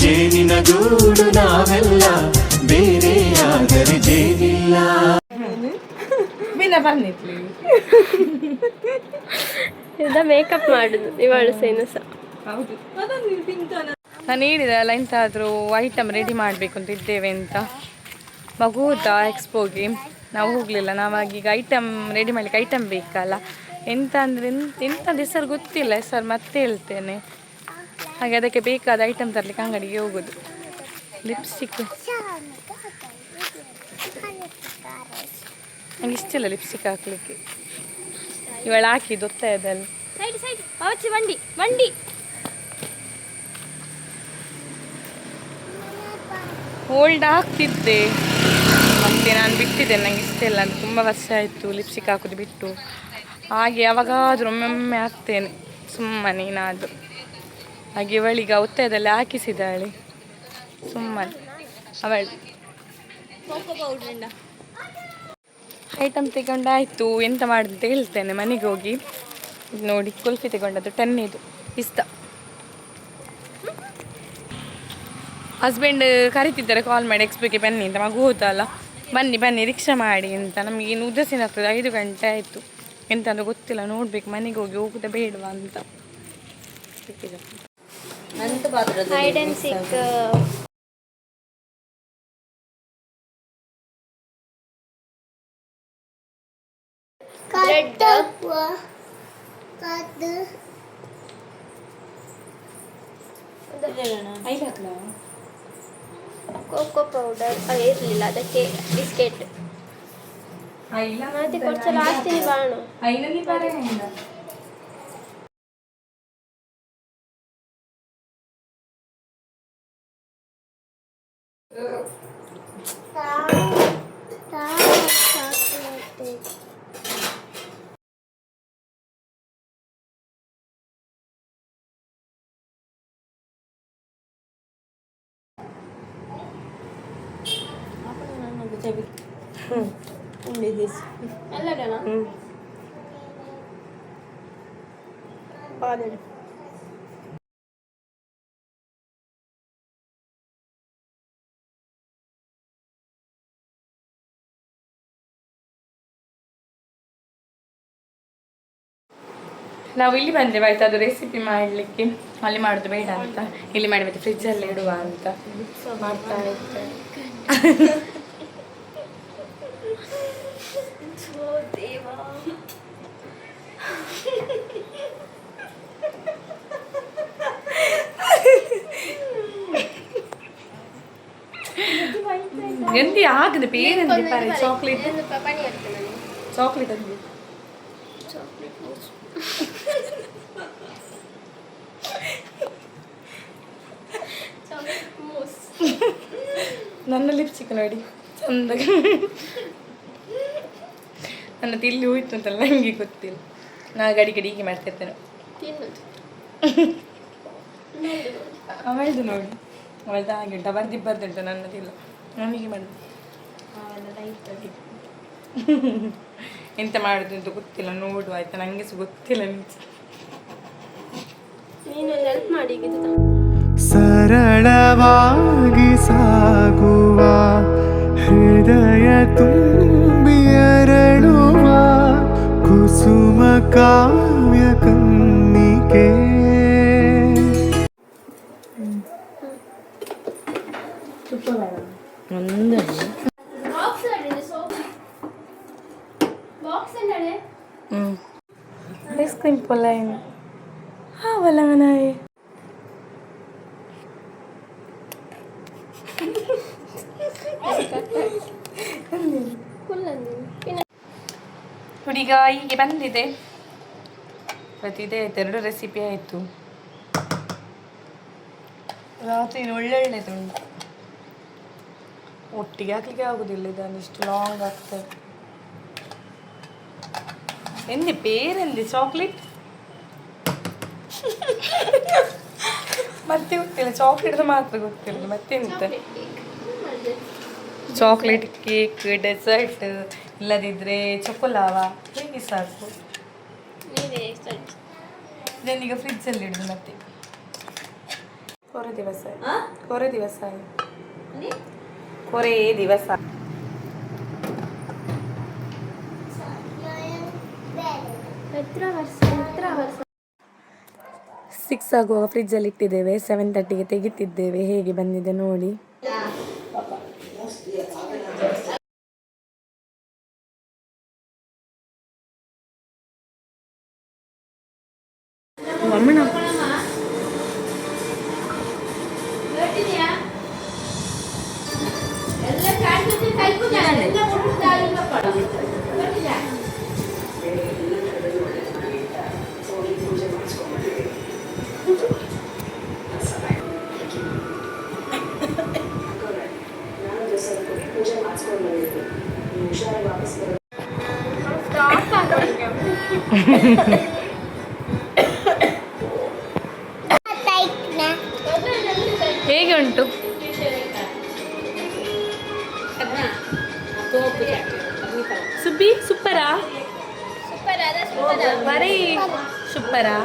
ಜೇನಿನ ಗೂಡು ನಾವೆಲ್ಲ ಬೇರೆಯಾದರೆ ಜೇನಿಲ್ಲ. ಇದ ಮೇಕಪ್ ಮಾಡುದು ಇವಳು ಸೇನಸ. ನಾನು ಹೇಳಿದೆ ಅಲ್ಲ ಎಂತಾದರೂ ಐಟಮ್ ರೆಡಿ ಮಾಡಬೇಕು ಅಂತ ಇದ್ದೇವೆ ಅಂತ. ಮಗುದ ಎಕ್ಸ್ಪೋಗೆ ನಾವು ಹೋಗಲಿಲ್ಲ. ನಾವಾಗೀಗ ಐಟಮ್ ರೆಡಿ ಮಾಡಲಿಕ್ಕೆ ಐಟಮ್ ಬೇಕಲ್ಲ. ಎಂತ ಅಂದರೆ ಎಂಥದ್ದು ಹೆಸರು ಗೊತ್ತಿಲ್ಲ, ಹೆಸರು ಮತ್ತೆ ಹೇಳ್ತೇನೆ. ಹಾಗೆ ಅದಕ್ಕೆ ಬೇಕಾದ ಐಟಮ್ ತರಲಿಕ್ಕೆ ಅಂಗಡಿಗೆ ಹೋಗೋದು. ಲಿಪ್ಸ್ಟಿಕ್ ನಂಗೆ ಇಷ್ಟ ಇಲ್ಲ ಲಿಪ್ಸ್ಟಿಕ್ ಹಾಕ್ಲಿಕ್ಕೆ. ಇವಳು ಹಾಕಿದ್ದು ಒತ್ತಾಯದಲ್ಲಿ ಹೋಲ್ಡ್ ಆಗ್ತಿದ್ದೆ, ಮತ್ತೆ ನಾನು ಬಿಟ್ಟಿದ್ದೆ. ನಂಗೆ ಇಷ್ಟ ಇಲ್ಲ ಅಂತ ತುಂಬ ವರ್ಷ ಆಯಿತು ಲಿಪ್ಸ್ಟಿಕ್ ಹಾಕೋದು ಬಿಟ್ಟು. ಹಾಗೆ ಯಾವಾಗಾದರೂ ಒಮ್ಮೊಮ್ಮೆ ಹಾಕ್ತೇನೆ ಸುಮ್ಮನೆ ಏನಾದರೂ. ಹಾಗೆ ಇವಳಿಗ ಒತ್ತಾಯದಲ್ಲಿ ಹಾಕಿಸಿದಾಳೆ ಸುಮ್ಮನೆ ಅವಳು. ಐಟಮ್ ತಗೊಂಡಾಯಿತು, ಎಂತ ಮಾಡಿದೆ ಅಂತ ಹೇಳ್ತೇನೆ ಮನೆಗೆ ಹೋಗಿ. ನೋಡಿ ಕುಲ್ಫಿ ತಗೊಂಡದ್ದು 10 ಇದು ಇಷ್ಟ. ಹಸ್ಬೆಂಡ್ ಕರಿತಿದ್ದಾರೆ ಕಾಲ್ ಮಾಡಿ ಎಕ್ಸ್ಪೋಗೆ ಬನ್ನಿ ಅಂತ. ಮಗು ಹೋದಲ್ಲ, ಬನ್ನಿ ರಿಕ್ಷಾ ಮಾಡಿ ಅಂತ. ನಮಗೆ ಇನ್ನು ಉದಾಸೀನ ಆಗ್ತದೆ, 5 ಗಂಟೆ ಆಯಿತು. ಎಂತ ಗೊತ್ತಿಲ್ಲ, ನೋಡ್ಬೇಕು ಮನೆಗೆ ಹೋಗಿ ಹೋಗುದ ಬೇಡವಾ ಅಂತ. Hide and seek bread cocoa powder ಇರಲಿಲ್ಲ, ಅದಕ್ಕೆ ಬಿಸ್ಕೆಟ್ ಮತ್ತೆ ಕೊಡ್ಸ ಲಾಸ್ಟಿಗೆ ಬಾಣು. ನಾವು ಇಲ್ಲಿ ಬಂದೇವೆ ಆಯ್ತು, ಅದು ರೆಸಿಪಿ ಮಾಡಲಿಕ್ಕೆ. ಅಲ್ಲಿ ಮಾಡೋದು ಬೇಡ ಅಂತ ಇಲ್ಲಿ ಮಾಡಿ ಮತ್ತೆ ಫ್ರಿಜ್ಜಲ್ಲಿ ಇಡುವ ಅಂತ ಮಾಡ್ತಾ ಇರ್ತೇನೆ. ಎಂತ ಆಗಿದೆ ಬೇರೆ ಚಾಕ್ಲೇಟ್ ಅಂದು ನನ್ನ ಲಿಪ್ಸ್ಟಿಕ್ ನೋಡಿ ಚಂದ. ನನ್ನ ತಿಲ್ಲಿ ಹೋಯ್ತು ಅಂತಲ್ಲ ನನಗೆ ಗೊತ್ತಿಲ್ಲ. ನಾ ಗಡಿ ಹೀಗೆ ಮಾಡ್ತಿರ್ತೇನೆ. ಅವಳದು ನೋಡಿ, ಅವಳದು ಹಾಗೆ ಬರ್ದಿಬ್ಬರ್ದುಂಟು, ನನ್ನದಿಲ್ಲ. ನನಗೆ ಮಾಡಿದೆ ಎಂತ ಮಾಡುದು ಅಂತ ಗೊತ್ತಿಲ್ಲ. ನೋಡುವ ಆಯ್ತಾ, ನನಗೆ ಸಹ ಗೊತ್ತಿಲ್ಲ. ಸರಳವಾಗಿ ಸಾಗುವ ಹೃದಯ ತುಂಬಿ ಅರಳುವ ಕುಸುಮ ಕಾವ್ಯ ಕನ್ನಿಕೆ. ಐಸ್ ಕ್ರೀಮ್ ಪೊಲಾಯಿನ ಅವಲಂಗನಾಯಿ ಹುಡುಗ ಹೀಗೆ ಬಂದಿದೆ. ಇವತ್ತಿದೆ ಆಯ್ತು, 2 ರೆಸಿಪಿ ಆಯಿತು. ರಾತ್ರಿ ಒಳ್ಳೆದುಂಟು. ಒಟ್ಟಿಗೆ ಹಾಕ್ಲಿಕ್ಕೆ ಆಗೋದಿಲ್ಲ, ಇದನ್ನು ಇಷ್ಟು ಲಾಂಗ್ ಆಗ್ತದೆ. ಎಂದಿ ಬೇರೆಂದಿ ಚಾಕ್ಲೇಟ್ ಮತ್ತೆ ಗೊತ್ತಿಲ್ಲ, ಚಾಕ್ಲೇಟ್ ಮಾತ್ರ ಗೊತ್ತಿಲ್ಲ. ಮತ್ತೆಂತ ಚಾಕ್ಲೇಟ್ ಕೇಕ್, ಡೆಸರ್ಟ್, ಇಲ್ಲದಿದ್ದರೆ ಚೊಕೊಲಾವ ಹೇಗೆ ಸಾಕು. ಇದನ್ನೀಗ ಫ್ರಿಜ್ಜಲ್ಲಿ ಇಡೋದು. ಮತ್ತೆ ಕೊರೆ ದಿವಸ ಕೊರೆ ದಿವಸ ಕೊರೆ ದಿವಸ ಸಿಕ್ಸ್ ಆಗುವಾಗ ಫ್ರಿಜ್ಜಲ್ಲಿ ಇಟ್ಟಿದ್ದೇವೆ 7:30ಗೆ ತೆಗಿತಿದ್ದೇವೆ. ಹೇಗೆ ಬಂದಿದೆ ನೋಡಿ. ಅಮ್ಮಣ್ಣ ಹೇಗೆ ಉಂಟು? ಸುಬ್ಬಿ ಸೂಪರಾ? ಬರೀ ಸೂಪರಾ?